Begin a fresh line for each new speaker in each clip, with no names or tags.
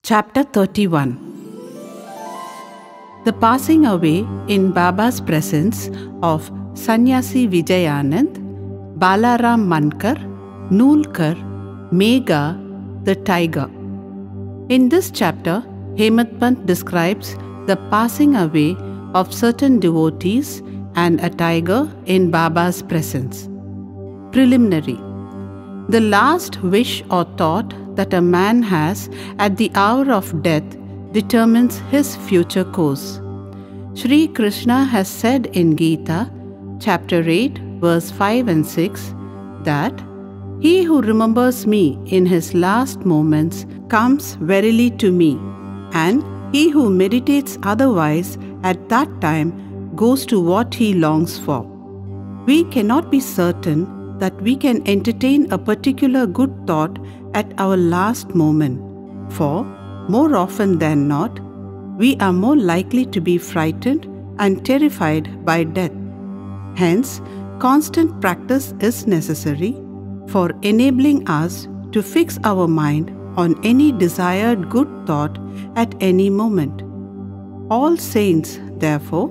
Chapter 31. The passing away in Baba's presence of Sannyasi Vijayanand, Balaram Mankar, Nulkar, Megha, the tiger. In this chapter, Hemant Pant describes the passing away of certain devotees and a tiger in Baba's presence. Preliminary. The last wish or thought that a man has at the hour of death determines his future course. Sri Krishna has said in Gita, chapter 8, verse 5 and 6, that he who remembers me in his last moments comes verily to me, and he who meditates otherwise at that time goes to what he longs for. We cannot be certain that we can entertain a particular good thought at our last moment, for more often than not, we are more likely to be frightened and terrified by death. Hence, constant practice is necessary for enabling us to fix our mind on any desired good thought at any moment. All saints, therefore,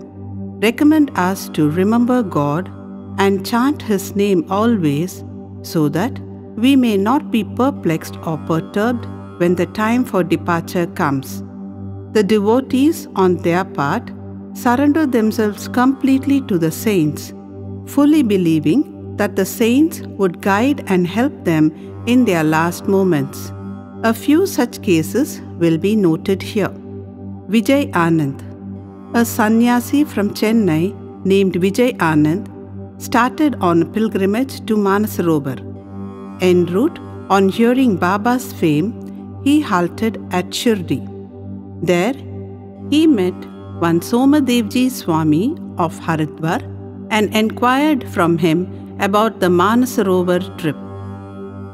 recommend us to remember God and chant His name always, so that we may not be perplexed or perturbed when the time for departure comes. The devotees, on their part, surrender themselves completely to the saints, fully believing that the saints would guide and help them in their last moments. A few such cases will be noted here. Vijay Anand, a sannyasi from Chennai named Vijay Anand, started on a pilgrimage to Manasarovar. En route, on hearing Baba's fame, he halted at Shirdi. There, he met one Somadevji Swami of Haridwar and enquired from him about the Manasarovar trip.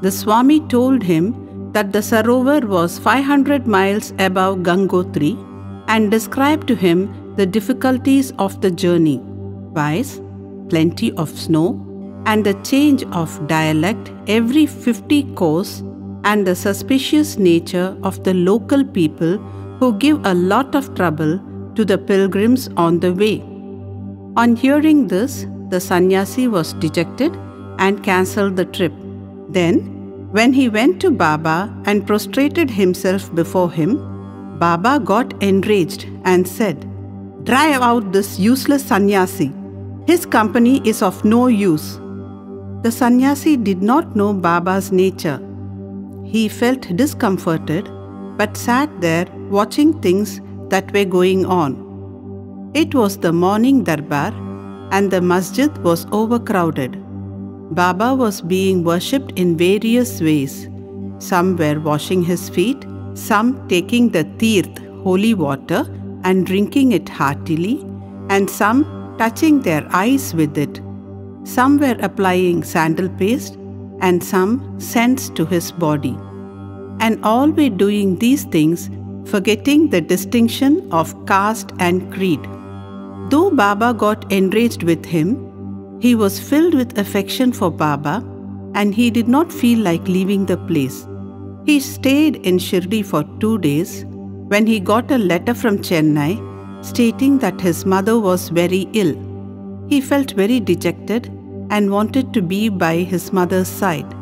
The Swami told him that the Sarovar was 500 miles above Gangotri and described to him the difficulties of the journey, viz., plenty of snow, and the change of dialect every 50 kos, and the suspicious nature of the local people who give a lot of trouble to the pilgrims on the way. On hearing this, the sannyasi was dejected and cancelled the trip. Then, when he went to Baba and prostrated himself before him, Baba got enraged and said, "Drive out this useless sannyasi. His company is of no use." The sannyasi did not know Baba's nature. He felt discomforted, but sat there watching things that were going on. It was the morning darbar, and the masjid was overcrowded. Baba was being worshipped in various ways. Some were washing his feet, some taking the teerth, holy water, and drinking it heartily, and some touching their eyes with it. Some were applying sandal paste, and some scents to his body. And all were doing these things, forgetting the distinction of caste and creed. Though Baba got enraged with him, he was filled with affection for Baba, and he did not feel like leaving the place. He stayed in Shirdi for 2 days, when he got a letter from Chennai stating that his mother was very ill. He felt very dejected and wanted to be by his mother's side.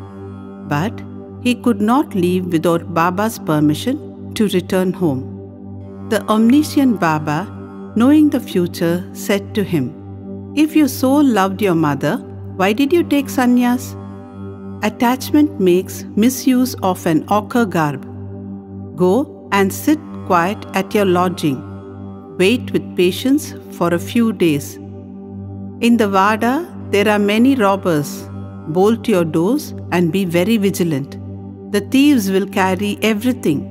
But he could not leave without Baba's permission to return home. The omniscient Baba, knowing the future, said to him, "If you so loved your mother, why did you take sannyas? Attachment makes misuse of an ochre garb. Go and sit quiet at your lodging. Wait with patience for a few days. In the Vada, there are many robbers. Bolt your doors and be very vigilant. The thieves will carry everything.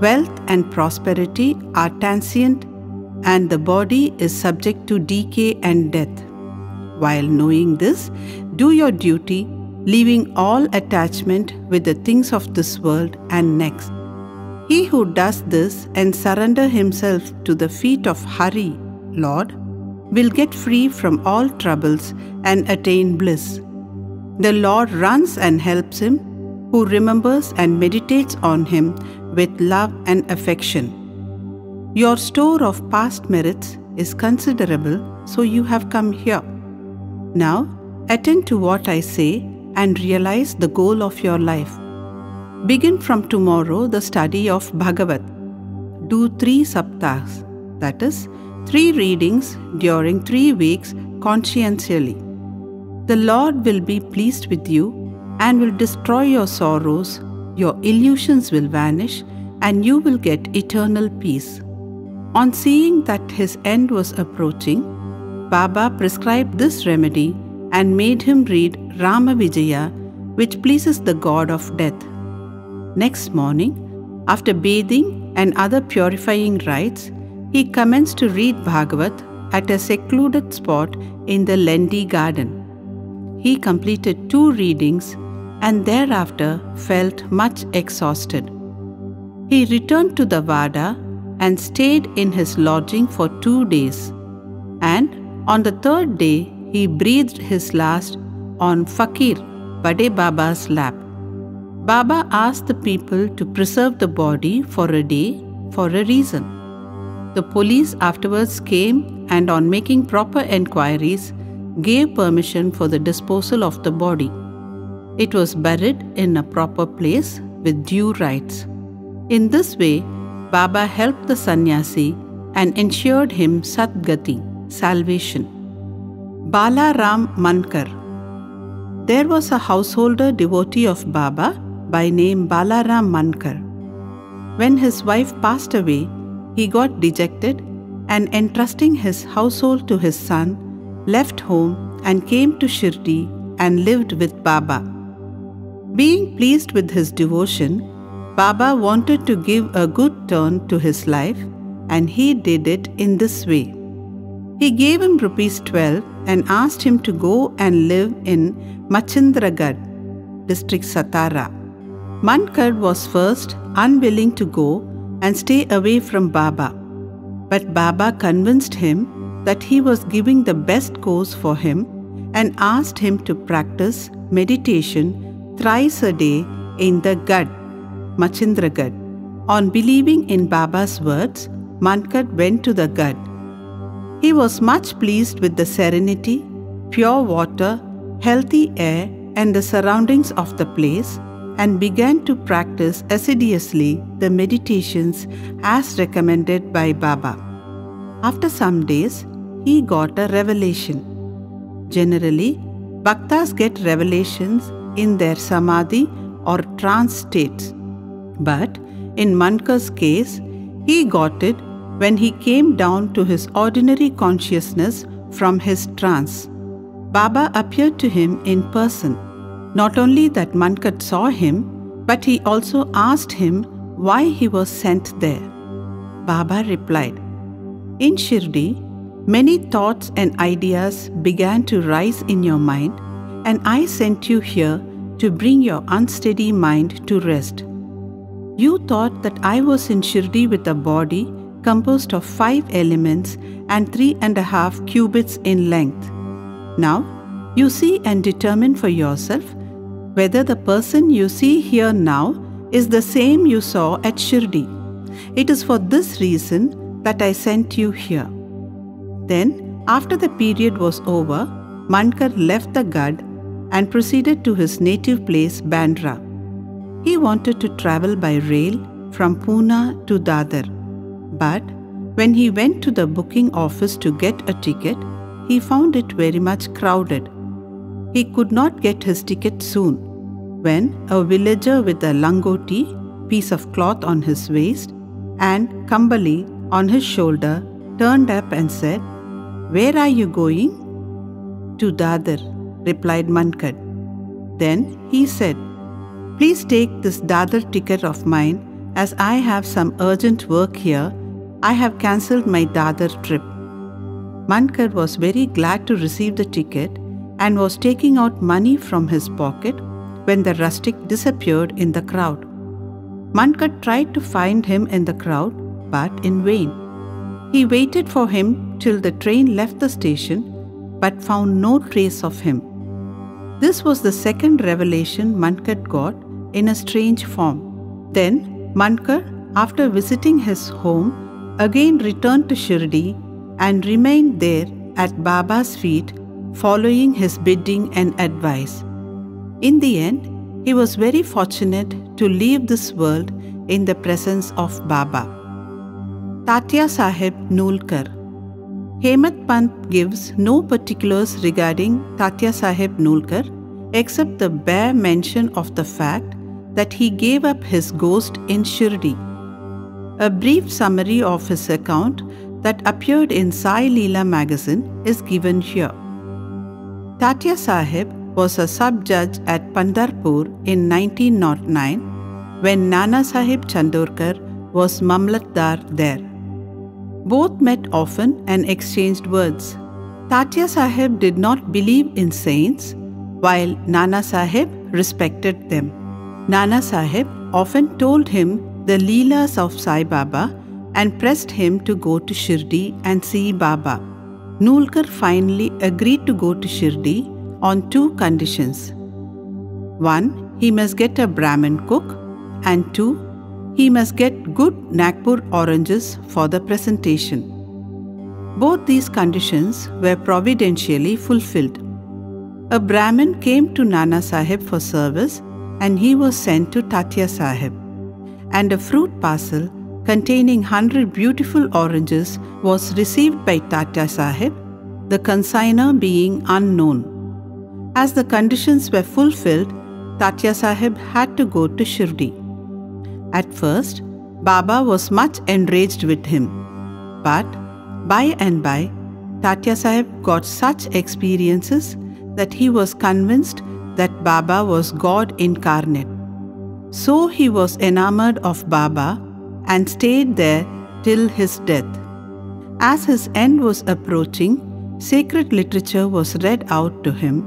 Wealth and prosperity are transient, and the body is subject to decay and death. While knowing this, do your duty, leaving all attachment with the things of this world and next. He who does this and surrender himself to the feet of Hari, Lord, will get free from all troubles and attain bliss. The Lord runs and helps him who remembers and meditates on him with love and affection. Your store of past merits is considerable, so you have come here. Now, attend to what I say and realize the goal of your life. Begin from tomorrow the study of Bhagavat. Do 3 saptahs, that is, 3 readings during 3 weeks conscientiously. The Lord will be pleased with you and will destroy your sorrows, your illusions will vanish, and you will get eternal peace. On seeing that his end was approaching, Baba prescribed this remedy and made him read Rama Vijaya, which pleases the god of death. Next morning, after bathing and other purifying rites, he commenced to read Bhagavat at a secluded spot in the Lendi garden. He completed 2 readings and thereafter felt much exhausted. He returned to the Vada and stayed in his lodging for 2 days. And on the 3rd day, he breathed his last on Fakir, Bade Baba's lap. Baba asked the people to preserve the body for a day for a reason. The police afterwards came and on making proper enquiries, gave permission for the disposal of the body. It was buried in a proper place with due rites. In this way, Baba helped the sannyasi and ensured him Satgati, salvation. Balaram Mankar. There was a householder devotee of Baba by name Balaram Mankar. When his wife passed away, he got dejected and entrusting his household to his son, left home and came to Shirdi and lived with Baba. Being pleased with his devotion, Baba wanted to give a good turn to his life and he did it in this way. He gave him ₹12 and asked him to go and live in Machindragarh, district Satara. Mankar was first unwilling to go and stay away from Baba, but Baba convinced him that he was giving the best course for him and asked him to practice meditation thrice a day in the Gad, Machindragarh. On believing in Baba's words, Mankar went to the Gad. He was much pleased with the serenity, pure water, healthy air and the surroundings of the place and began to practice assiduously the meditations as recommended by Baba. After some days, he got a revelation. Generally, bhaktas get revelations in their samadhi or trance states. But in Mankar's case, he got it when he came down to his ordinary consciousness from his trance. Baba appeared to him in person. Not only that Mankar saw him, but he also asked him why he was sent there. Baba replied, "In Shirdi, many thoughts and ideas began to rise in your mind, and I sent you here to bring your unsteady mind to rest. You thought that I was in Shirdi with a body composed of 5 elements and 3.5 cubits in length. Now, you see and determine for yourself whether the person you see here now is the same you saw at Shirdi. It is for this reason that I sent you here." Then, after the period was over, Mankar left the Gad and proceeded to his native place, Bandra. He wanted to travel by rail from Pune to Dadar. But when he went to the booking office to get a ticket, he found it very much crowded. He could not get his ticket soon, when a villager with a langoti, piece of cloth on his waist, and kambali on his shoulder turned up and said, "Where are you going?" "To Dadar," replied Mankar. Then he said, "Please take this Dadar ticket of mine as I have some urgent work here. I have cancelled my Dadar trip." Mankar was very glad to receive the ticket and was taking out money from his pocket when the rustic disappeared in the crowd. Mankar tried to find him in the crowd, but in vain. He waited for him till the train left the station but found no trace of him. This was the second revelation Mankad got in a strange form. Then Mankad, after visiting his home, again returned to Shirdi and remained there at Baba's feet, following his bidding and advice. In the end, he was very fortunate to leave this world in the presence of Baba. Tatya Sahib Nulkar. Hemat Pant gives no particulars regarding Tatya Sahib Nulkar except the bare mention of the fact that he gave up his ghost in Shirdi. A brief summary of his account that appeared in Sai Leela magazine is given here. Tatya Sahib was a sub-judge at Pandharpur in 1909 when Nana Sahib Chandorkar was Mamlatdar there. Both met often and exchanged words. Tatya Sahib did not believe in saints, while Nana Sahib respected them. Nana Sahib often told him the Leelas of Sai Baba and pressed him to go to Shirdi and see Baba. Nulkar finally agreed to go to Shirdi on two conditions. 1. He must get a Brahmin cook, and 2. He must get good Nagpur oranges for the presentation. Both these conditions were providentially fulfilled. A Brahmin came to Nana Sahib for service and he was sent to Tatya Sahib, and a fruit parcel containing 100 beautiful oranges was received by Tatya Sahib, the consignor being unknown. As the conditions were fulfilled, Tatya Sahib had to go to Shirdi. At first, Baba was much enraged with him, but by and by, Tatya Sahib got such experiences that he was convinced that Baba was God incarnate. So he was enamored of Baba and stayed there till his death. As his end was approaching, sacred literature was read out to him,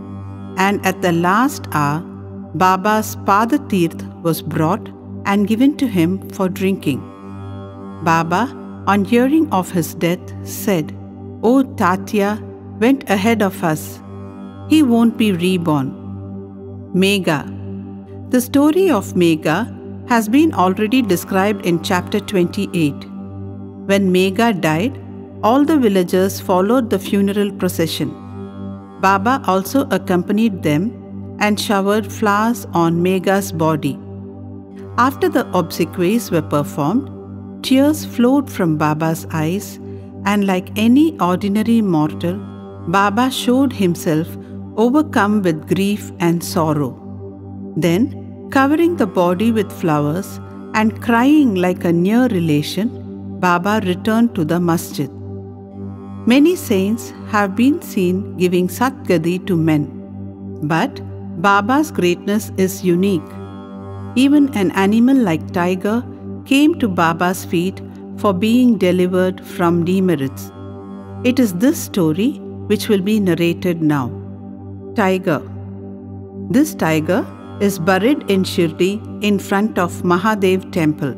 and at the last hour, Baba's Padatirth was brought and given to him for drinking. Baba, on hearing of his death, said, "O Tatya went ahead of us. He won't be reborn." Megha. The story of Megha has been already described in chapter 28. When Megha died, all the villagers followed the funeral procession. Baba also accompanied them and showered flowers on Megha's body. After the obsequies were performed, tears flowed from Baba's eyes, and like any ordinary mortal, Baba showed himself overcome with grief and sorrow. Then, covering the body with flowers and crying like a near relation, Baba returned to the masjid. Many saints have been seen giving Satgadi to men, but Baba's greatness is unique. Even an animal like tiger came to Baba's feet for being delivered from demerits. It is this story which will be narrated now. Tiger. This tiger is buried in Shirdi in front of Mahadev temple.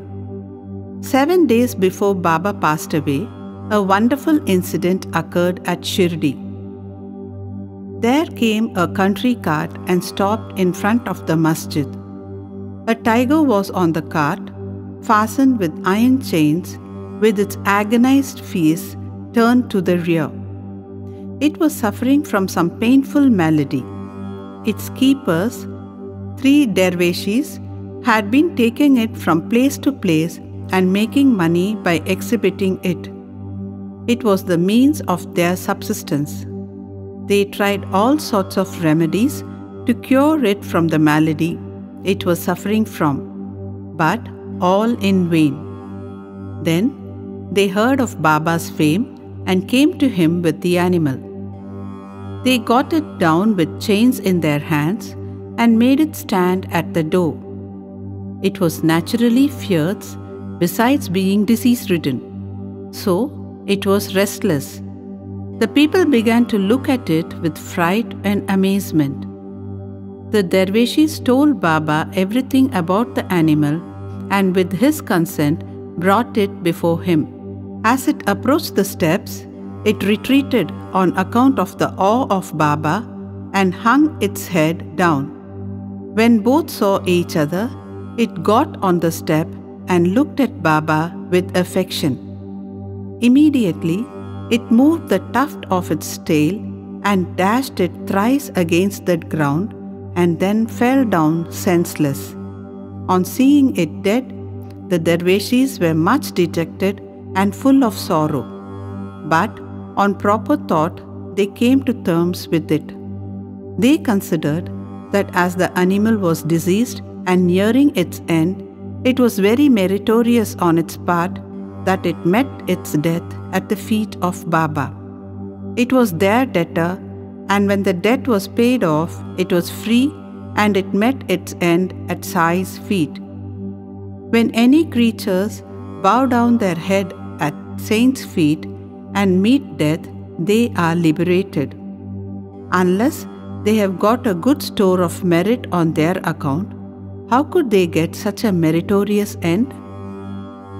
7 days before Baba passed away, a wonderful incident occurred at Shirdi. There came a country cart and stopped in front of the masjid. A tiger was on the cart, fastened with iron chains, with its agonized face turned to the rear. It was suffering from some painful malady. Its keepers, 3 dervishes, had been taking it from place to place and making money by exhibiting it. It was the means of their subsistence. They tried all sorts of remedies to cure it from the malady it was suffering from, but all in vain. Then they heard of Baba's fame and came to him with the animal. They got it down with chains in their hands and made it stand at the door. It was naturally fierce, besides being disease-ridden. So it was restless. The people began to look at it with fright and amazement. The dervishes told Baba everything about the animal and with his consent brought it before him. As it approached the steps, it retreated on account of the awe of Baba and hung its head down. When both saw each other, it got on the step and looked at Baba with affection. Immediately, it moved the tuft of its tail and dashed it thrice against the ground and then fell down senseless. On seeing it dead, the Darveshis were much dejected and full of sorrow. But on proper thought, they came to terms with it. They considered that as the animal was diseased and nearing its end, it was very meritorious on its part that it met its death at the feet of Baba. It was their debtor, and when the debt was paid off, it was free and it met its end at Sai's feet. When any creatures bow down their head at saints' feet and meet death, they are liberated. Unless they have got a good store of merit on their account, how could they get such a meritorious end?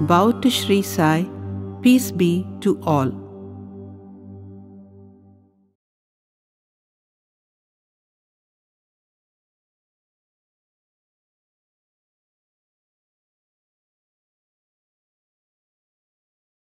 Bow to Sri Sai, peace be to all.